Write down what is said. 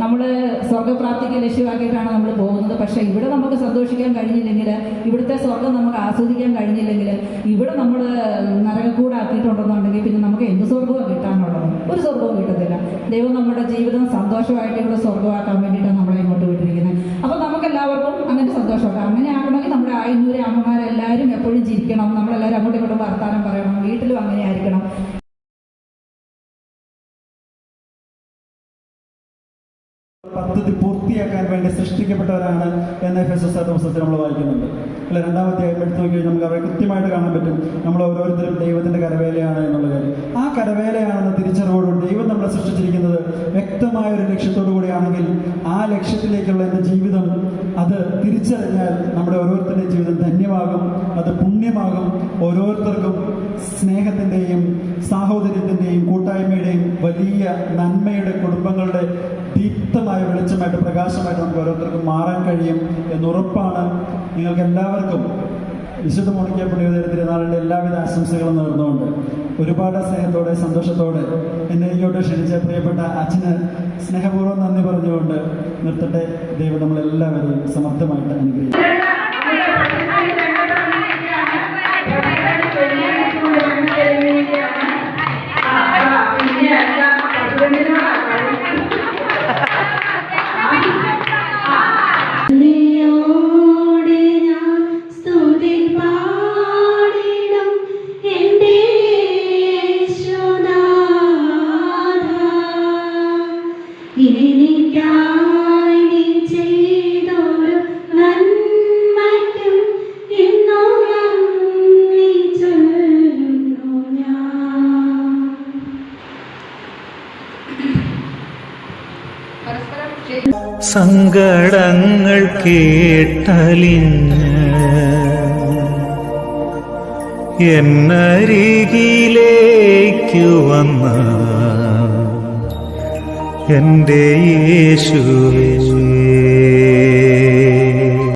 നമ്മൾ സ്വർഗ്ഗപ്രാപ്തിക്ക് ലക്ഷ്യമാക്കിയിട്ടാണ് നമ്മൾ പോകുന്നത്. പക്ഷേ ഇവിടെ നമുക്ക് സന്തോഷിക്കാൻ കഴിഞ്ഞില്ലെങ്കിൽ, ഇവിടുത്തെ സ്വർഗ്ഗം നമുക്ക് ആസ്വദിക്കാൻ കഴിഞ്ഞില്ലെങ്കിൽ, ഇവിടെ നമ്മൾ നരകക്കൂടാക്കിയിട്ടുണ്ടെന്നുണ്ടെങ്കിൽ പിന്നെ നമുക്ക് എന്ത് സ്വർഗ്ഗവും കിട്ടാനുള്ളത്? ഒരു സ്വർഗ്ഗവും കിട്ടത്തില്ല. ദൈവം നമ്മുടെ ജീവിതം സന്തോഷമായിട്ട് ഇവിടെ സ്വർഗ്ഗമാക്കാൻ വേണ്ടിയിട്ടാണ് നമ്മളെ ഇങ്ങോട്ട് വിട്ടിരിക്കുന്നത്. അപ്പോൾ നമുക്കെല്ലാവർക്കും അങ്ങനെ സന്തോഷമാക്കാം. അങ്ങനെ ആകണമെങ്കിൽ നമ്മുടെ 500 അമ്മമാരെല്ലാവരും എപ്പോഴും ചിരിക്കണം, നമ്മളെല്ലാവരും അങ്ങോട്ടും ഇങ്ങോട്ടും വർത്താനം പറയണം, വീട്ടിലും അങ്ങനെ ആയിരിക്കണം. പദ്ധതി പൂർത്തിയാക്കാൻ വേണ്ടി സൃഷ്ടിക്കപ്പെട്ടവരാണ് എന്ന് എഫെസോസ് പുസ്തകത്തിൽ നമ്മൾ വായിക്കുന്നുണ്ട്. അല്ല, 2-ാം അധ്യായം എടുത്തു നോക്കിയാൽ നമുക്ക് അവരെ കൃത്യമായിട്ട് കാണാൻ പറ്റും. നമ്മൾ ഓരോരുത്തരും ദൈവത്തിന്റെ കരവേലയാണ് എന്നുള്ള കാര്യം. ആ കരവേലയാണെന്ന തിരിച്ചറിവോടുകൂടി ദൈവം നമ്മളെ സൃഷ്ടിച്ചിരിക്കുന്നത് വ്യക്തമായ ഒരു ലക്ഷ്യത്തോടു കൂടിയാണെങ്കിൽ ആ ലക്ഷ്യത്തിലേക്കുള്ള എൻ്റെ ജീവിതം അത് തിരിച്ചറിഞ്ഞാൽ നമ്മുടെ ഓരോരുത്തരുടെയും ജീവിതം ധന്യമാകും, അത് പുണ്യമാകും. ഓരോരുത്തർക്കും സ്നേഹത്തിൻ്റെയും സാഹോദര്യത്തിൻ്റെയും കൂട്ടായ്മയുടെയും വലിയ നന്മയുടെ കുടുംബങ്ങളുടെ ദീപ്തമായ വെളിച്ചമായിട്ട് പ്രകാശമായിട്ട് നമുക്ക് ഓരോരുത്തർക്കും മാറാൻ കഴിയും എന്നുറപ്പാണ്. നിങ്ങൾക്ക് എല്ലാവർക്കും വിശുദ്ധ മോണിക്ക പുണ്യവതിയുടെ തിരുനാളിൻ്റെ എല്ലാവിധ ആശംസകളും നേർന്നുകൊണ്ട് ഒരുപാട് സ്നേഹത്തോടെ സന്തോഷത്തോടെ എന്നെ ഇങ്ങോട്ട് ക്ഷണിച്ച പ്രിയപ്പെട്ട അച്ഛന് സ്നേഹപൂർവ്വം നന്ദി പറഞ്ഞുകൊണ്ട് നിർത്തട്ടെ. ദൈവം നമ്മളെല്ലാവരെയും സമർത്ഥമായിട്ട് അനുഗ്രഹിക്കും. സങ്കടങ്ങൾ കേട്ടലിഞ്ഞ് എന്നരികിലേക്കു വന്ന എൻ്റെ യേശുവേ,